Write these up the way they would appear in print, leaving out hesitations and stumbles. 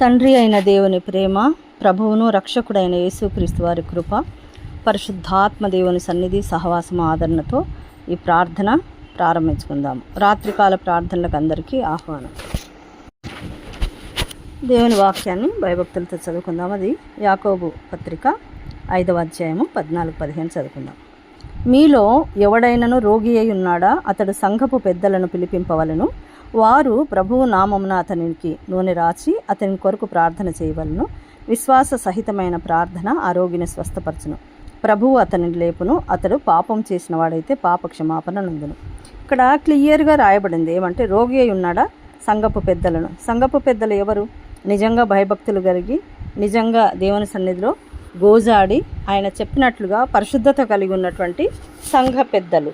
తండ్రి అయిన దేవుని ప్రేమ, ప్రభువును రక్షకుడైన యేసుక్రీస్తు వారి కృప, పరిశుద్ధాత్మ దేవుని సన్నిధి సహవాసము ఆదరణతో ఈ ప్రార్థన ప్రారంభించుకుందాము. రాత్రికాల ప్రార్థనలకు అందరికీ ఆహ్వానం. దేవుని వాక్యాన్ని భయభక్తులతో చదువుకుందాం. అది యాకోబు పత్రిక 5వ అధ్యాయము 14-15 చదువుకుందాం. మీలో ఎవడైనను రోగి అయి ఉన్నాడా, అతడు సంఘపు పెద్దలను పిలిపింపవలను. వారు ప్రభువు నామమున అతనికి నూనె రాచి అతని కొరకు ప్రార్థన చేయవలను. విశ్వాస సహితమైన ప్రార్థన ఆ రోగిని స్వస్థపరచును. ప్రభువు అతనిని లేపును. అతడు పాపం చేసిన వాడైతే పాప క్షమాపణ నందును. ఇక్కడ క్లియర్గా రాయబడింది ఏమంటే, రోగి అయి ఉన్నాడా, సంఘపు పెద్దలను. సంఘపు పెద్దలు ఎవరు? నిజంగా భయభక్తులు కలిగి, నిజంగా దేవుని సన్నిధిలో గోజాడి ఆయన చెప్పినట్లుగా పరిశుద్ధత కలిగి ఉన్నటువంటి సంఘ పెద్దలు.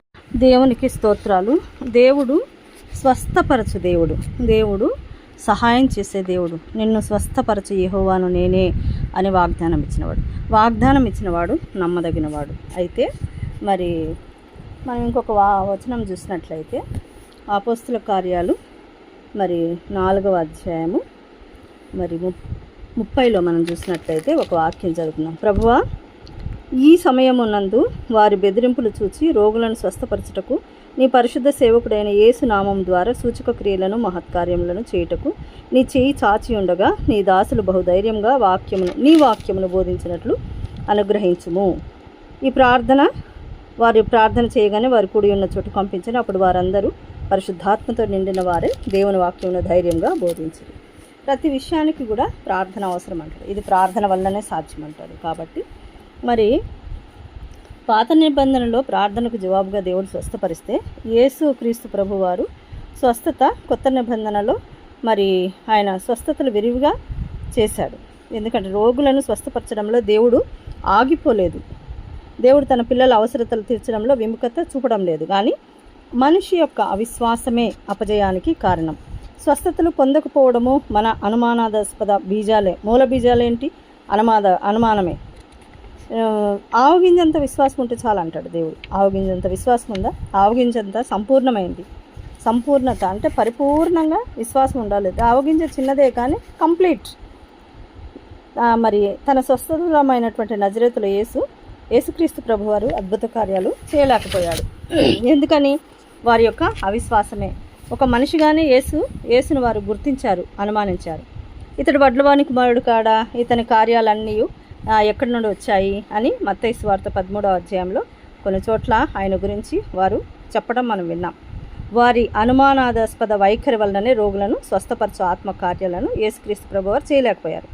దేవునికి స్తోత్రాలు. దేవుడు స్వస్థపరచు దేవుడు, దేవుడు సహాయం చేసే దేవుడు. నిన్ను స్వస్థపరచు యెహోవాను నేనే అని వాగ్దానం ఇచ్చినవాడు నమ్మదగినవాడు. అయితే మరి మనం ఇంకొక వచనం చూసినట్లయితే అపోస్తల కార్యాలు మరి 4వ అధ్యాయము మరి 30లో మనం చూసినట్లయితే ఒక వాక్యం చదువుకున్నాం. ప్రభువా, ఈ సమయమునందు వారి బెదిరింపులు చూచి రోగులను స్వస్థపరచుటకు నీ పరిశుద్ధ సేవకుడైన యేసు నామం ద్వారా సూచక క్రియలను మహత్కార్యములను చేయుటకు నీ చేయి చాచి ఉండగా నీ దాసులు బహుధైర్యంగా నీ వాక్యమును బోధించినట్లు అనుగ్రహించుము. ఈ ప్రార్థన వారి ప్రార్థన చేయగానే వారి కూడి ఉన్న చోటు పంపించని. అప్పుడు వారందరూ పరిశుద్ధాత్మతో నిండిన వారే దేవుని వాక్యమును ధైర్యంగా బోధించారు. ప్రతి విషయానికి కూడా ప్రార్థన అవసరం అంటారు. ఇది ప్రార్థన వల్లనే సాధ్యం అంటారు. కాబట్టి మరి పాత నిబంధనలో ప్రార్థనకు జవాబుగా దేవుడు స్వస్థపరిస్తే, యేసుక్రీస్తు ప్రభువారు స్వస్థత కొత్త నిబంధనలో మరి ఆయన స్వస్థతలు విరివిగా చేశాడు. ఎందుకంటే రోగులను స్వస్థపరచడంలో దేవుడు ఆగిపోలేదు. దేవుడు తన పిల్లల అవసరతలు తీర్చడంలో విముఖత చూపడం లేదు. కానీ మనిషి యొక్క అవిశ్వాసమే అపజయానికి కారణం. స్వస్థతలు పొందకపోవడము మన అనుమానాస్పద బీజాలే. మూల బీజాలేంటి? అనుమానమే. ఆవగింజంత విశ్వాసం ఉంటే చాలా అంటాడు దేవుడు. ఆవగింజంత విశ్వాసం ఉందా? ఆవగింజంత సంపూర్ణమైంది. సంపూర్ణత అంటే పరిపూర్ణంగా విశ్వాసం ఉండాలి. ఆవగింజ చిన్నదే కానీ కంప్లీట్. మరి తన స్వస్థతమైనటువంటి నజరేతుల యేసుక్రీస్తు ప్రభువారు అద్భుత కార్యాలు చేయలేకపోయాడు. ఎందుకని? వారి యొక్క అవిశ్వాసమే. ఒక మనిషిగానే యేసును వారు గుర్తించారు, అనుమానించారు. ఇతడు వడ్లవాని కుమారుడు కాడా, ఇతని కార్యాలన్నీ ఎక్కడి నుండి వచ్చాయి అని మత్తయి సువార్త 13వ అధ్యాయంలో కొన్ని చోట్ల ఆయన గురించి వారు చెప్పడం మనం విన్నాం. వారి అనుమానాస్పద వైఖరి వలననే రోగులను స్వస్థపరచు ఆత్మకార్యాలను యేసుక్రీస్తు ప్రభువారు చేయలేకపోయారు.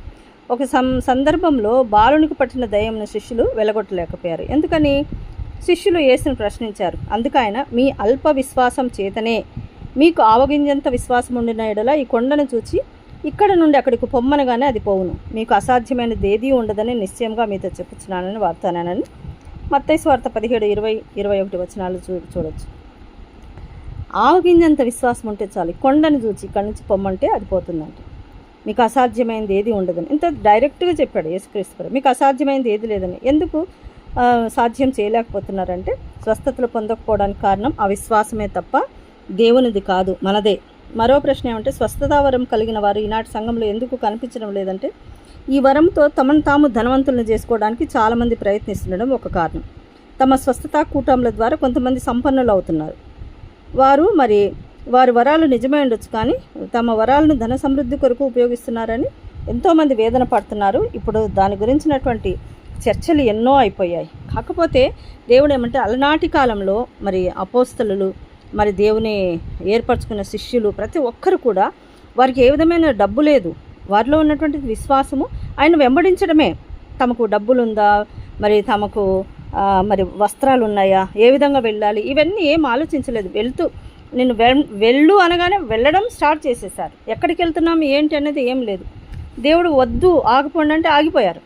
ఒక సందర్భంలో బాలునికి పట్టిన దయ్యంను శిష్యులు వెలగొట్టలేకపోయారు. ఎందుకని? శిష్యులు యేసును ప్రశ్నించారు. అందుకు ఆయన, మీ అల్ప విశ్వాసం చేతనే మీకు ఆవగింజంత విశ్వాసం ఉండిన ఎడల ఈ కొండను చూచి ఇక్కడ నుండి అక్కడికి పొమ్మనగానే అది పోవును. మీకు అసాధ్యమైనది ఏదీ ఉండదని నిశ్చయంగా మీతో చెప్పుచున్నానని వార్తానని మత్తయి సువార్త 17:20-21 వచనాలు చూడొచ్చు. ఆవగింజంత విశ్వాసం ఉంటే చాలు, కొండను చూచి ఇక్కడి నుంచి పొమ్మంటే అది పోతుందంట. మీకు అసాధ్యమైనది ఏది ఉండదని ఇంత డైరెక్ట్గా చెప్పాడు యేసుక్రీస్తు. మీకు అసాధ్యమైనది ఏది లేదని. ఎందుకు సాధ్యం చేయలేకపోతున్నారంటే, స్వస్థతలు పొందకపోవడానికి కారణం అవిశ్వాసమే తప్ప దేవునిది కాదు, మనదే. మరో ప్రశ్న ఏమంటే, స్వస్థతావరం కలిగిన వారు ఈనాటి సంఘంలో ఎందుకు కనిపించడం లేదంటే, ఈ వరంతో తమను తాము ధనవంతులను చేసుకోవడానికి చాలామంది ప్రయత్నిస్తుండడం ఒక కారణం. తమ స్వస్థతా కూటముల ద్వారా కొంతమంది సంపన్నులు అవుతున్నారు. వారి వరాలు నిజమే ఉండొచ్చు, కానీ తమ వరాలను ధన సమృద్ధి కొరకు ఉపయోగిస్తున్నారని ఎంతోమంది వేదన పడుతున్నారు. ఇప్పుడు దాని గురించినటువంటి చర్చలు ఎన్నో అయిపోయాయి. కాకపోతే దేవుడు ఏమంటే, అలనాటి కాలంలో మరి అపోస్తలులు, మరి దేవుని ఏర్పరచుకున్న శిష్యులు ప్రతి ఒక్కరు కూడా వారికి ఏ విధమైన డబ్బు లేదు. వారిలో ఉన్నటువంటి విశ్వాసము ఆయన వెంబడించడమే. తమకు డబ్బులుందా, మరి తమకు మరి వస్త్రాలు ఉన్నాయా, ఏ విధంగా వెళ్ళాలి, ఇవన్నీ ఏం ఆలోచించలేదు. నేను వెళ్ళు అనగానే వెళ్ళడం స్టార్ట్ చేసేసారు. ఎక్కడికి వెళ్తున్నాము ఏంటి అనేది ఏం లేదు. దేవుడు వద్దు ఆగిపోండి అంటే ఆగిపోయారు.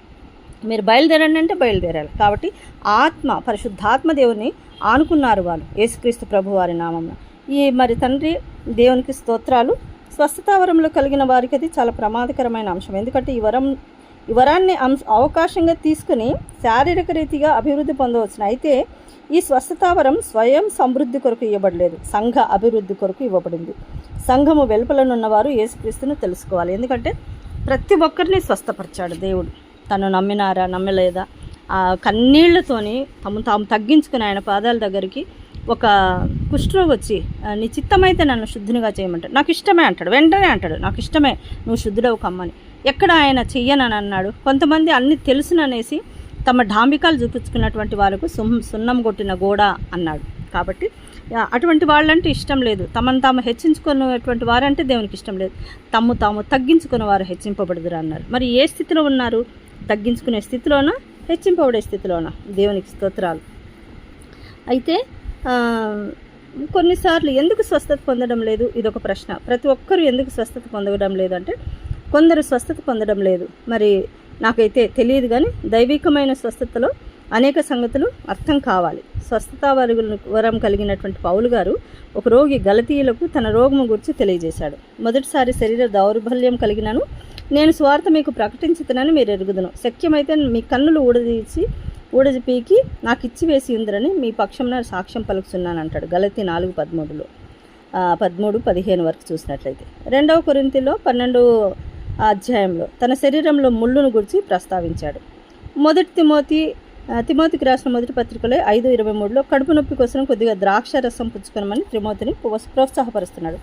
మీరు బయలుదేరండి అంటే బయలుదేరాలి. కాబట్టి పరిశుద్ధాత్మ దేవుని ఆనుకున్నారు వాళ్ళు యేసుక్రీస్తు ప్రభు వారి నామమున. మరి తండ్రి దేవునికి స్తోత్రాలు. స్వస్థతావరంలో కలిగిన వారికి అది చాలా ప్రమాదకరమైన అంశం. ఎందుకంటే ఈ వరాన్ని అవకాశంగా తీసుకుని శారీరక రీతిగా అభివృద్ధి పొందవచ్చును. అయితే ఈ స్వస్థతావరం స్వయం సమృద్ధి కొరకు ఇవ్వబడలేదు, సంఘ అభివృద్ధి కొరకు ఇవ్వబడింది. సంఘము వెలుపలనున్నవారు యేసుక్రీస్తును తెలుసుకోవాలి. ఎందుకంటే ప్రతి ఒక్కరిని స్వస్థపరిచాడు దేవుడు. తను నమ్మినారా నమ్మలేదా కన్నీళ్లతోని తాము తగ్గించుకుని ఆయన పాదాల దగ్గరికి ఒక కుష్ఠరోగి వచ్చి నీ చిత్తమైతే నన్ను శుద్ధినిగా చేయమంటాడు. నాకు ఇష్టమే అంటాడు, వెంటనే అంటాడు నాకు ఇష్టమే, నువ్వు శుద్ధుడవు కమ్మని. ఎక్కడ ఆయన చెయ్యనని అన్నాడు. కొంతమంది అన్ని తెలుసుననేసి తమ డాంబికాలు చూపించుకున్నటువంటి వాళ్ళకు సున్నం కొట్టిన గోడ అన్నాడు. కాబట్టి అటువంటి వాళ్ళంటే ఇష్టం లేదు. తమను తాము హెచ్చించుకునేటువంటి వారంటే దేవునికి ఇష్టం లేదు. తాము తగ్గించుకున్న వారు హెచ్చింపబడుదురు అన్నారు. మరి ఏ స్థితిలో ఉన్నారు? తగ్గించుకునే స్థితిలోనా, హెచ్చింపబడే స్తోత్రానా? దేవునికి స్తోత్రాలు. అయితే కొన్నిసార్లు ఎందుకు స్వస్థత పొందడం లేదు? ఇదొక ప్రశ్న. ప్రతి ఒక్కరూ ఎందుకు స్వస్థత పొందడం లేదంటే కొందరు స్వస్థత పొందడం లేదు. మరి నాకైతే తెలియదు, కానీ దైవికమైన స్వస్థతలో అనేక సంగతులు అర్థం కావాలి. స్వస్థత వరం కలిగినటువంటి పౌలు గారు ఒక రోగి గలతీయులకు తన రోగము గురించి తెలియజేశాడు. మొదటిసారి శరీర దౌర్బల్యం కలిగినను నేను స్వార్థ మీకు ప్రకటించుతానని మీరు ఎరుగుదును. శక్యమైతే మీ కన్నులు ఊడజి నాకు ఇచ్చి వేసి ఉందరని మీ పక్షంన సాక్ష్యం పలుకుతున్నాను అంటాడు. గలతీ 4:13 13-15 వరకు చూసినట్లయితే. 2 కొరింథీలో 12 అధ్యాయంలో తన శరీరంలో ముళ్ళును గురించి ప్రస్తావించాడు. తిమోతికి రాసిన మొదటి పత్రికలో 5:23 కడుపు నొప్పి కోసం కొద్దిగా ద్రాక్ష రసం పుచ్చుకోమని తిమోతిని ప్రోత్సాహపరుస్తున్నాడు.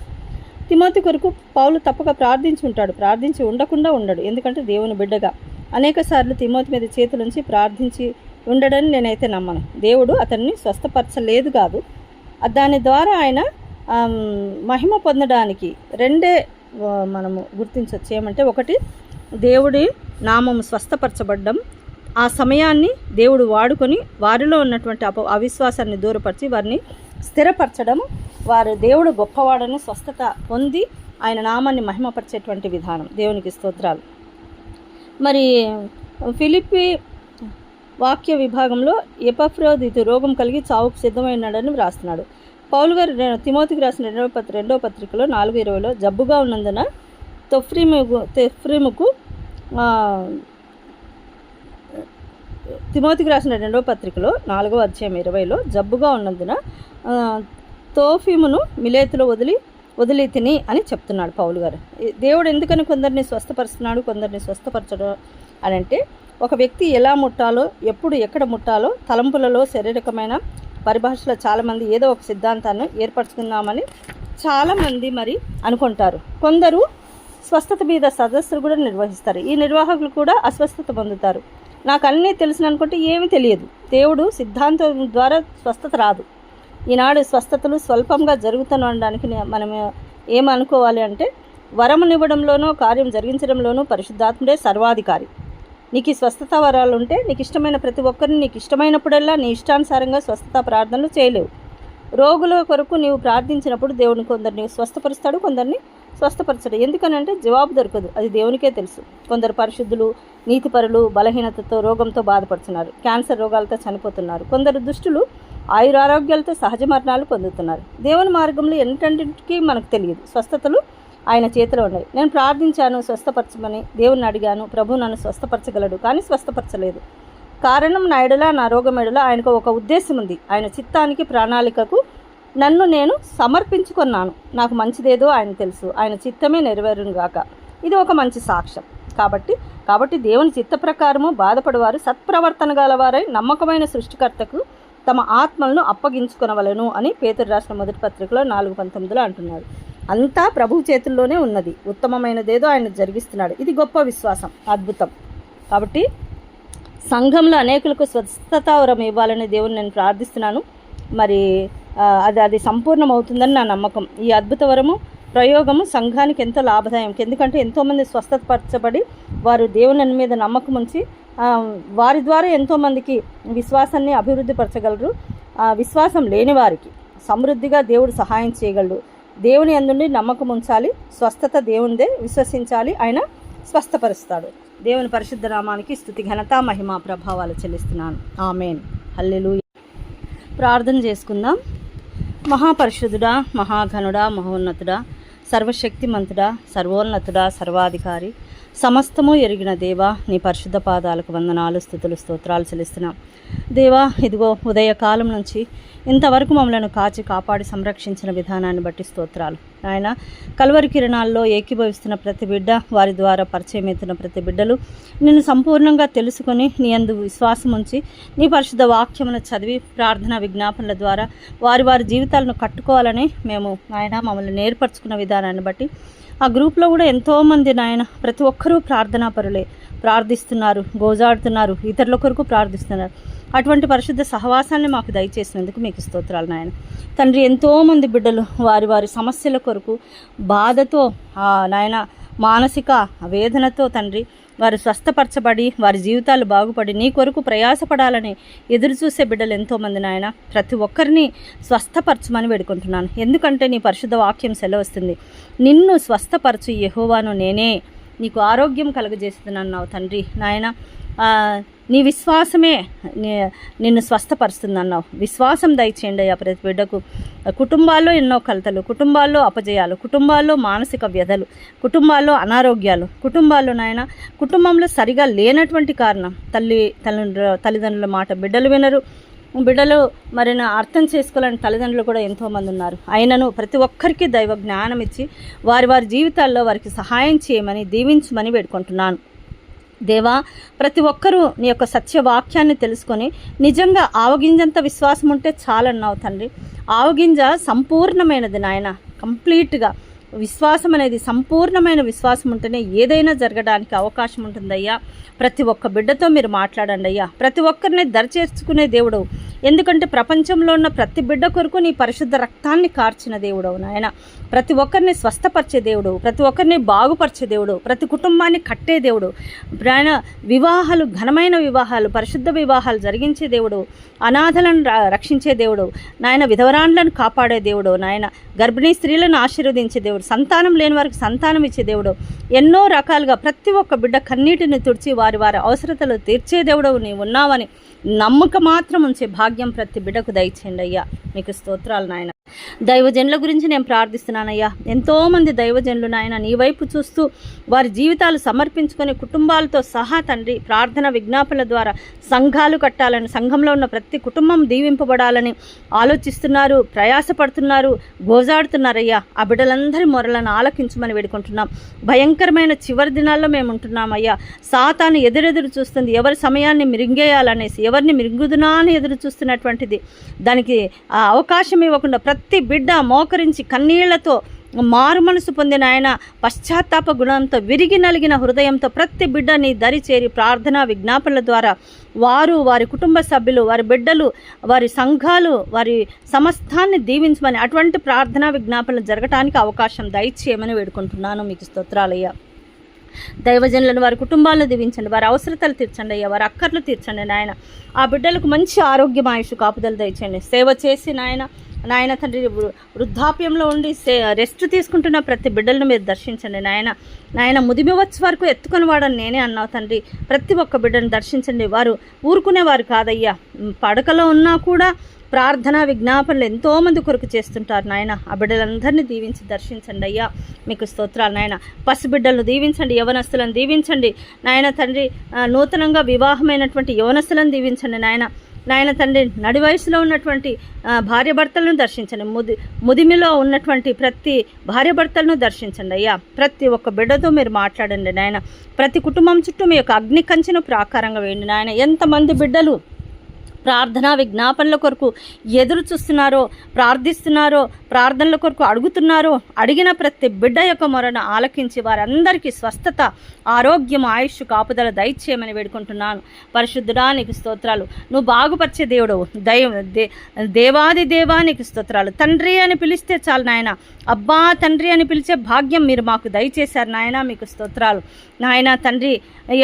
తిమోతి కొరకు పౌలు తప్పక ప్రార్థించి ఉంటాడు, ప్రార్థించి ఉండకుండా ఉండడు. ఎందుకంటే దేవుని బిడ్డగా అనేక సార్లు తిమోతి మీద చేతులుంచి ప్రార్థించి ఉండడని నేనైతే నమ్మను. దేవుడు అతన్ని స్వస్థపరచలేదు కాదు, దాని ద్వారా ఆయన మహిమ పొందడానికి రెండే మనము గుర్తించవచ్చు. ఏమంటే ఒకటి, దేవుడి నామము స్వస్థపరచబడ్డం, ఆ సమయాన్ని దేవుడు వాడుకొని వారిలో ఉన్నటువంటి అవిశ్వాసాన్ని దూరపరిచి వారిని స్థిరపరచడం, వారు దేవుడు గొప్పవాడని స్వస్థత పొంది ఆయన నామాన్ని మహిమపరిచేటువంటి విధానం. దేవునికి స్తోత్రాలు. మరి ఫిలిప్పి వాక్య విభాగంలో ఎపఫ్రోదితు రోగం కలిగి చావుకు సిద్ధమైనాడని వ్రాస్తున్నాడు. పౌలు గారు తిమోతికి రాసిన 2వ పత్రికలో 4:20 జబ్బుగా ఉన్నందున తెఫ్రీముకు తిమోతికి రాసిన 2వ పత్రికలో 4వ అధ్యాయం 20లో జబ్బుగా ఉన్నందున తోఫీమును మిలేతులో వదిలి తిని అని చెప్తున్నాడు పౌలు గారు. దేవుడు ఎందుకని కొందరిని స్వస్థపరుస్తున్నాడు, కొందరిని స్వస్థపరచడం అని అంటే, ఒక వ్యక్తి ఎలా ముట్టాలో, ఎప్పుడు ఎక్కడ ముట్టాలో తలంపులలో శారీరకమైన పరిభాషలో చాలామంది ఏదో ఒక సిద్ధాంతాన్ని ఏర్పరచుకుందామని చాలామంది మరి అనుకుంటారు. కొందరు స్వస్థత మీద సదస్సులు కూడా నిర్వహిస్తారు. ఈ నిర్వాహకులు కూడా అస్వస్థత పొందుతారు. నాకు అన్నీ తెలుసు అనుకుంటే ఏమీ తెలియదు. దేవుడు సిద్ధాంతం ద్వారా స్వస్థత రాదు. ఈనాడు స్వస్థతలు స్వల్పంగా జరుగుతుండడానికి మనం ఏమనుకోవాలి అంటే, వరమునివ్వడంలోనూ కార్యం జరిగించడంలోనూ పరిశుద్ధాత్ముడే సర్వాధికారి. నీకు ఈ స్వస్థత వరాలు ఉంటే నీకు ఇష్టమైన ప్రతి ఒక్కరిని నీకు ఇష్టమైనప్పుడల్లా నీ ఇష్టానుసారంగా స్వస్థత ప్రార్థనలు చేయలేవు. రోగుల కొరకు నీవు ప్రార్థించినప్పుడు దేవుని కొందరిని స్వస్థపరుస్తాడు, కొందరిని స్వస్థపరచడు. ఎందుకనంటే జవాబు దొరకదు, అది దేవునికే తెలుసు. కొందరు పరిశుద్ధులు, నీతిపరులు బలహీనతతో రోగంతో బాధపడుతున్నారు, క్యాన్సర్ రోగాలతో చనిపోతున్నారు. కొందరు దుష్టులు ఆయురారోగ్యాలతో సహజ మరణాలు పొందుతున్నారు. దేవుని మార్గంలో ఏంటంటికి మనకు తెలియదు. స్వస్థతలు ఆయన చేతిలో ఉన్నాయి. నేను ప్రార్థించాను స్వస్థపరచమని, దేవుని అడిగాను, ప్రభు నన్ను స్వస్థపరచగలడు, కానీ స్వస్థపరచలేదు. కారణం నా ఎడల, నా రోగం ఎడల ఆయనకు ఒక ఉద్దేశం ఉంది. ఆయన చిత్తానికి ప్రణాళికకు నన్ను నేను సమర్పించుకున్నాను. నాకు మంచిదేదో ఆయన తెలుసు, ఆయన చిత్తమే నెరవేరును గాక. ఇది ఒక మంచి సాక్ష్యం. కాబట్టి దేవుని చిత్త ప్రకారము బాధపడేవారు సత్ప్రవర్తన గలవారై నమ్మకమైన సృష్టికర్తకు తమ ఆత్మలను అప్పగించుకొనవలెను అని పేతురు రాసిన మొదటి పత్రికలో 4:19 అంటున్నాడు. అంతా ప్రభువు చేతుల్లోనే ఉన్నది. ఉత్తమమైనదేదో ఆయన జరిగిస్తున్నాడు. ఇది గొప్ప విశ్వాసం, అద్భుతం. కాబట్టి సంఘంలో అనేకులకు స్వస్థతావరం ఇవ్వాలని దేవుని నేను ప్రార్థిస్తున్నాను. మరి అది సంపూర్ణమవుతుందని నా నమ్మకం. ఈ అద్భుత వరము ప్రయోగము సంఘానికి ఎంతో లాభదాయం. ఎందుకంటే ఎంతోమంది స్వస్థతపరచబడి వారు దేవుని మీద నమ్మకం ఉంచి వారి ద్వారా ఎంతోమందికి విశ్వాసాన్ని అభివృద్ధి పరచగలరు. విశ్వాసం లేని వారికి సమృద్ధిగా దేవుడు సహాయం చేయగలడు. దేవుని యందు నమ్మకం ఉంచాలి. స్వస్థత దేవునిదే, విశ్వసించాలి, ఆయన స్వస్థపరుస్తాడు. దేవుని పరిశుద్ధ నామానికి స్తుతి ఘనత మహిమ ప్రభావాలు చెల్లిస్తున్నాను. ఆమేన్. హల్లెలూయా. ప్రార్థన చేసుకుందాం. మహాపరిశుద్ధుడా, మహాఘనుడా, మహోన్నతుడా, సర్వశక్తిమంతుడా, సర్వోన్నతుడా, సర్వాధికారి, సమస్తము ఎరిగిన దేవా, నీ పరిశుద్ధ పాదాలకు వందనాలు, స్తుతులు, స్తోత్రాలు చెల్లిస్తున్నాం. దేవా, ఇదిగో ఉదయకాలం నుంచి ఇంతవరకు మమ్మలను కాచి కాపాడి సంరక్షించిన విధానాన్ని బట్టి స్తోత్రాలు. ఆయన కలువరి కిరణాల్లో ఏకీభవిస్తున్న ప్రతి బిడ్డ, వారి ద్వారా పరిచయం అవుతున్న ప్రతి బిడ్డలు నిన్ను సంపూర్ణంగా తెలుసుకొని నీ యందు విశ్వాసం ఉంచి నీ పరిశుద్ధ వాక్యమును చదివి ప్రార్థన విజ్ఞాపనల ద్వారా వారి వారి జీవితాలను కట్టుకోవాలని మేము ఆయన మమ్మల్ని నేర్పరచుకున్న విధానాన్ని బట్టి ఆ గ్రూప్లో కూడా ఎంతోమంది నాయన ప్రతి ఒక్కరూ ప్రార్థనాపరులే, ప్రార్థిస్తున్నారు, గోజాడుతున్నారు, ఇతరుల కొరకు ప్రార్థిస్తున్నారు. అటువంటి పరిశుద్ధ సహవాసాన్ని మాకు దయచేసినందుకు మీకు స్తోత్రాలు నాయన. తండ్రి, ఎంతోమంది బిడ్డలు వారి వారి సమస్యల కొరకు బాధతో నాయన మానసిక వేదనతో తండ్రి వారు స్వస్థపరచబడి వారి జీవితాలు బాగుపడి నీ కొరకు ప్రయాసపడాలని ఎదురు చూసే బిడ్డలు ఎంతోమంది నాయన. ప్రతి ఒక్కరిని స్వస్థపరచమని వేడుకుంటున్నాను. ఎందుకంటే నీ పరిశుద్ధ వాక్యం సెలవుస్తుంది, నిన్ను స్వస్థపరచు యెహోవాను నేనే, నీకు ఆరోగ్యం కలుగజేస్తున్నావు తండ్రి నాయన. నీ విశ్వాసమే నిన్ను స్వస్థపరుస్తుందన్నావు. విశ్వాసం దయచేయండి అయ్యా ప్రతి బిడ్డకు. కుటుంబాల్లో ఎన్నో కలతలు, కుటుంబాల్లో అపజయాలు, కుటుంబాల్లో మానసిక వ్యధలు, కుటుంబాల్లో అనారోగ్యాలు, కుటుంబాల్లో నాయన కుటుంబంలో సరిగా లేనటువంటి కారణం తల్లిదండ్రుల మాట బిడ్డలు వినరు, బిడ్డలు మరి అర్థం చేసుకోలేని తల్లిదండ్రులు కూడా ఎంతోమంది ఉన్నారు. అయినను ప్రతి ఒక్కరికి దైవ జ్ఞానం ఇచ్చి వారి వారి జీవితాల్లో వారికి సహాయం చేయమని దీవించమని వేడుకుంటున్నాను. దేవా, ప్రతి ఒక్కరూ నీ యొక్క సత్యవాక్యాన్ని తెలుసుకొని నిజంగా ఆవగింజంత విశ్వాసం ఉంటే చాలన్నావు తండ్రి. ఆవగింజ సంపూర్ణమైనది నాయన. కంప్లీట్గా విశ్వాసం అనేది సంపూర్ణమైన విశ్వాసం ఉంటేనే ఏదైనా జరగడానికి అవకాశం ఉంటుందయ్యా. ప్రతి ఒక్క బిడ్డతో మీరు మాట్లాడండి అయ్యా. ప్రతి ఒక్కరిని దరిచేర్చుకునే దేవుడు, ఎందుకంటే ప్రపంచంలో ఉన్న ప్రతి బిడ్డ కొరకు నీ పరిశుద్ధ రక్తాన్ని కార్చిన దేవుడవు నాయన. ప్రతి ఒక్కరిని స్వస్థపరిచే దేవుడు, ప్రతి ఒక్కరిని బాగుపరిచే దేవుడు, ప్రతి కుటుంబాన్ని కట్టే దేవుడు నాయన. వివాహాలు, ఘనమైన వివాహాలు, పరిశుద్ధ వివాహాలు జరిగించే దేవుడు, అనాథలను రక్షించే దేవుడు నాయన, విధవరాండ్లను కాపాడే దేవుడు నాయన, గర్భిణీ స్త్రీలను ఆశీర్వదించే దేవుడు, సంతానం లేని వారికి సంతానం ఇచ్చే దేవుడు, ఎన్నో రకాలుగా ప్రతి ఒక్క బిడ్డ కన్నీటిని తుడిచి వారి వారి అవసరతలు తీర్చే దేవుడు నీవు ఉన్నావని నమ్మకం మాత్రం ఉంచే భాగ్యం ప్రతి బిడ్డకు దయచేయండి అయ్యా. మీకు స్తోత్రాలు నాయన. దైవజనుల గురించి నేను ప్రార్థిస్తున్నానయ్యా. ఎంతోమంది దైవజనులు నాయన నీ వైపు చూస్తూ వారి జీవితాలు సమర్పించుకొని కుటుంబాలతో సహా తండ్రి ప్రార్థన విజ్ఞాపనల ద్వారా సంఘాలు కట్టాలని, సంఘంలో ఉన్న ప్రతి కుటుంబం దీవింపబడాలని ఆలోచిస్తున్నారు, ప్రయాసపడుతున్నారు, గోజాడుతున్నారయ్యా. ఆ బిడ్డలందరి మొరలను ఆలకించమని వేడుకుంటున్నాం. భయంకరమైన చివరి దినాల్లో మేము ఉంటున్నామయ్యా. సాతాను ఎదురెదురు చూస్తుంది, ఎవరి సమయాన్ని మిరింగేయాలనేసి, ఎవరిని మిరుగుదునా అని ఎదురు చూస్తున్నటువంటిది. దానికి అవకాశం ఇవ్వకుండా ప్రతి బిడ్డ మోకరించి కన్నీళ్లతో మారు మనసు పొందిన ఆయన పశ్చాత్తాప గుణంతో విరిగి నలిగిన హృదయంతో ప్రతి బిడ్డ నీ దరి చేరి ప్రార్థనా విజ్ఞాపనల ద్వారా వారు, వారి కుటుంబ సభ్యులు, వారి బిడ్డలు, వారి సంఘాలు, వారి సమస్తాన్ని దీవించమని, అటువంటి ప్రార్థనా విజ్ఞాపనలు జరగటానికి అవకాశం దయచేయమని వేడుకుంటున్నాను. మీకు స్తోత్రాలయ్యా. దైవజనులను వారి కుటుంబాలను దీవించండి, వారి అవసరతలు తీర్చండి అయ్యా, వారి అక్కర్లు తీర్చండి నాయన. ఆ బిడ్డలకు మంచి ఆరోగ్యం, ఆయుష్ కాపుదలు దయచండి. సేవ చేసి నాయన తండ్రి వృద్ధాప్యంలో ఉండి రెస్ట్ తీసుకుంటున్న ప్రతి బిడ్డలను మీరు దర్శించండి నాయన. ముదిమి వచ్చే వరకు ఎత్తుకొని వాడని నేనే అన్నావు తండ్రి. ప్రతి ఒక్క బిడ్డను దర్శించండి. వారు ఊరుకునేవారు కాదయ్యా. పడకలో ఉన్నా కూడా ప్రార్థనా విజ్ఞాపనలు ఎంతోమంది కొరకు చేస్తుంటారు నాయన. ఆ బిడ్డలందరినీ దీవించి దర్శించండి అయ్యా. మీకు స్తోత్రాలు నాయన. పసిబిడ్డలను దీవించండి, యవనస్తులను దీవించండి నాయన తండ్రి. నూతనంగా వివాహమైనటువంటి యవనస్తులను దీవించండి నాయన తండ్రి. నడి వయసులో ఉన్నటువంటి భార్యాభర్తలను దర్శించండి. ముదిమిలో ఉన్నటువంటి ప్రతి భార్యాభర్తలను దర్శించండి అయ్యా. ప్రతి ఒక్క బిడ్డతో మీరు మాట్లాడండి నాయన. ప్రతి కుటుంబం చుట్టూ మీ యొక్క అగ్ని కంచెను ప్రాకారంగా వేయండి నాయన. ఎంతమంది బిడ్డలు ప్రార్థనా విజ్ఞాపనల కొరకు ఎదురు చూస్తున్నారో, ప్రార్థిస్తున్నారో, ప్రార్థనల కొరకు అడుగుతున్నారో, అడిగిన ప్రతి బిడ్డ యొక్క మొరను ఆలకించి వారందరికీ స్వస్థత, ఆరోగ్యం, ఆయుష్ కాపుదల దయచేయమని వేడుకుంటున్నాను. పరిశుద్ధుడా నీకు స్తోత్రాలు. నువ్వు బాగుపరిచే దేవుడు, దేవాది దేవానికి స్తోత్రాలు. తండ్రి అని పిలిస్తే చాలు నాయన. అబ్బా తండ్రి అని పిలిచే భాగ్యం మీరు మాకు దయచేశారు నాయన. మీకు స్తోత్రాలు నాయన తండ్రి.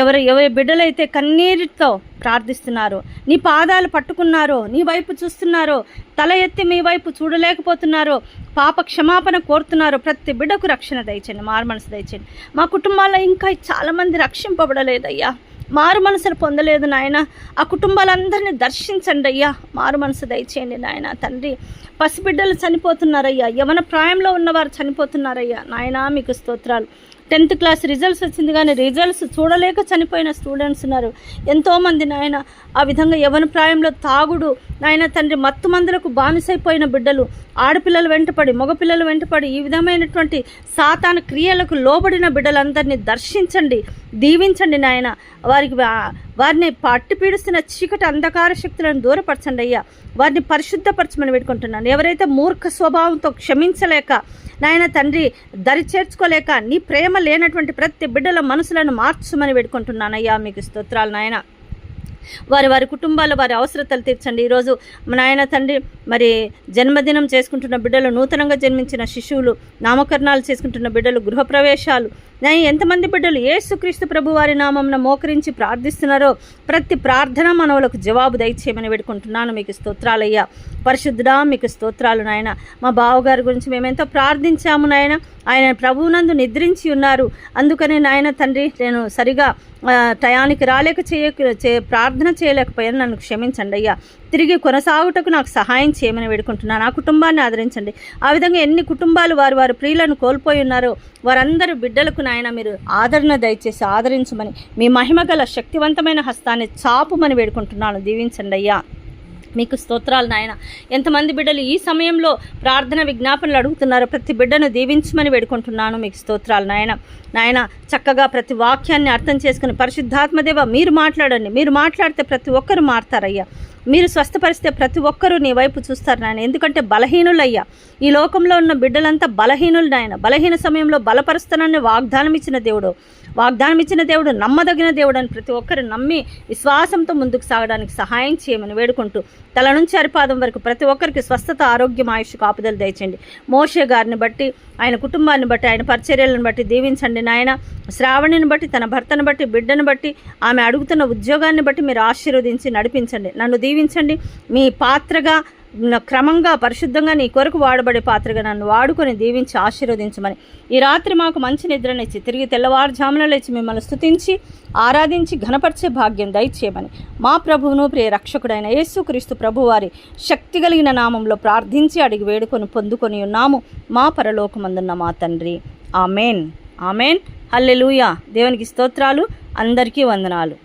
ఎవరి బిడ్డలైతే కన్నీటితో ప్రార్థిస్తున్నారో, నీ పాదాలు పట్టుకున్నారో, నీ వైపు చూస్తున్నారో, తల ఎత్తి మీ వైపు చూడలేకపోతున్నారో, పాప క్షమాపణ కోరుతున్నారో ప్రతి బిడ్డకు రక్షణ దయచండి, మారు మనసు దయచండి. మా కుటుంబాల్లో ఇంకా చాలామంది రక్షింపబడలేదయ్యా, మారు మనసును పొందలేదు నాయన. ఆ కుటుంబాలందరినీ దర్శించండి అయ్యా, మారు మనసు దయచేయండి నాయన తండ్రి. పసిబిడ్డలు చనిపోతున్నారయ్యా, యవన ప్రాయంలో ఉన్నవారు చనిపోతున్నారయ్యా నాయన. మీకు స్తోత్రాలు. 10th క్లాస్ రిజల్ట్స్ వచ్చింది కానీ రిజల్ట్స్ చూడలేక చనిపోయిన స్టూడెంట్స్ ఉన్నారు. ఎంతోమంది నాయన ఆ విధంగా యవ్వన ప్రాయంలో తాగుడు నాయన తండ్రి మత్తు మందులకు బానిసైపోయిన బిడ్డలు, ఆడపిల్లలు వెంటపడి మగపిల్లలు వెంటపడి ఈ విధమైనటువంటి సాతాను క్రియలకు లోబడిన బిడ్డలందరినీ దర్శించండి, దీవించండి నాయన. వారిని పట్టి పీడిస్తున్న చీకటి అంధకార శక్తులను దూరపరచండి అయ్యా. వారిని పరిశుద్ధపరచమని వేడుకుంటున్నాను. ఎవరైతే మూర్ఖ స్వభావంతో క్షమించలేక నాయన తండ్రి దరి చేర్చుకోలేక నీ ప్రేమ లేనటువంటి ప్రతి బిడ్డల మనసులను మార్చమని వేడుకుంటున్నాను అయ్యా. మీకు స్తోత్రాలు నాయన. వారి కుటుంబాల్లో వారి అవసరతలు తీర్చండి. ఈరోజు నాయన తండ్రి మరి జన్మదినం చేసుకుంటున్న బిడ్డలు, నూతనంగా జన్మించిన శిశువులు, నామకరణాలు చేసుకుంటున్న బిడ్డలు, గృహప్రవేశాలు, ఎంతమంది బిడ్డలు యేసుక్రీస్తు ప్రభు వారి నామమున మోకరించి ప్రార్థిస్తున్నారో ప్రతి ప్రార్థన మనవులకు జవాబు దయచేయమని వేడుకుంటున్నాను. మీకు స్తోత్రాలయ్యా. పరిశుద్ధుడా మీకు స్తోత్రాలు నాయన. మా బావగారి గురించి మేమెంతో ప్రార్థించాము నాయన. ఆయన ప్రభువునందు నిద్రించి ఉన్నారు. అందుకని నాయన తండ్రి నేను సరిగా టయానికి రాలేక ప్రార్థన చేయలేకపోయాను. నన్ను క్షమించండి అయ్యా. తిరిగి కొనసాగుటకు నాకు సహాయం చేయమని వేడుకుంటున్నాను. నా కుటుంబాన్ని ఆదరించండి. ఆ విధంగా ఎన్ని కుటుంబాలు వారి ప్రియులను కోల్పోయి ఉన్నారో వారందరూ బిడ్డలకు నాయన మీరు ఆదరణ దయచేసి ఆదరించమని, మీ మహిమగల శక్తివంతమైన హస్తాన్ని చాపుమని వేడుకుంటున్నాను. దీవించండి అయ్యా. మీకు స్తోత్రాలు నాయన. ఎంతమంది బిడ్డలు ఈ సమయంలో ప్రార్థన విజ్ఞాపనలు అడుగుతున్నారో ప్రతి బిడ్డను దీవించమని వేడుకుంటున్నాను. మీకు స్తోత్రాలు నాయన. చక్కగా ప్రతి వాక్యాన్ని అర్థం చేసుకుని పరిశుద్ధాత్మదేవ మీరు మాట్లాడండి. మీరు మాట్లాడితే ప్రతి ఒక్కరు మారుతారయ్యా. మీరు స్వస్థపరిస్తే ప్రతి ఒక్కరూ నీ వైపు చూస్తారు నాయన. ఎందుకంటే బలహీనులయ్యా. ఈ లోకంలో ఉన్న బిడ్డలంతా బలహీనులు నాయన. బలహీన సమయంలో బలపరుస్తానని వాగ్దానం ఇచ్చిన దేవుడు నమ్మదగిన దేవుడు అని ప్రతి ఒక్కరు నమ్మి విశ్వాసంతో ముందుకు సాగడానికి సహాయం చేయమని వేడుకుంటూ తల నుంచి అరిపాదం వరకు ప్రతి ఒక్కరికి స్వస్థత, ఆరోగ్యం, ఆయుష్ కాపుదలు దయచేయండి. మోషే గారిని బట్టి, ఆయన కుటుంబాన్ని బట్టి, ఆయన పరిచర్యలను బట్టి దీవించండి నాయన. శ్రావణిని బట్టి, తన భర్తను బట్టి, బిడ్డను బట్టి, ఆమె అడుగుతున్న ఉద్యోగాన్ని బట్టి మీరు ఆశీర్వదించి నడిపించండి. నన్ను దీవించండి. మీ పాత్రగా క్రమంగా పరిశుద్ధంగా నీ కొరకు వాడబడే పాత్రగా నన్ను వాడుకొని దీవించి ఆశీర్వదించమని, ఈ రాత్రి మాకు మంచి నిద్రనిచ్చి తిరిగి తెల్లవారుజామున లేచి మిమ్మల్ని స్తుతించి ఆరాధించి ఘనపరిచే భాగ్యం దయచేయమని మా ప్రభువును ప్రియ రక్షకుడైన యేసుక్రీస్తు ప్రభువారి శక్తి కలిగిన నామంలో ప్రార్థించి అడిగి వేడుకొని పొందుకొని ఉన్నాము మా పరలోకమందున్న మా తండ్రి. ఆమెన్. ఆమెన్. హల్లెలూయా. దేవునికి స్తోత్రాలు. అందరికీ వందనాలు.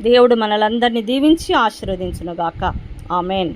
దేవుడు మనలందరినీ దీవించి ఆశీర్వదించునుగాక. ఆమెన్.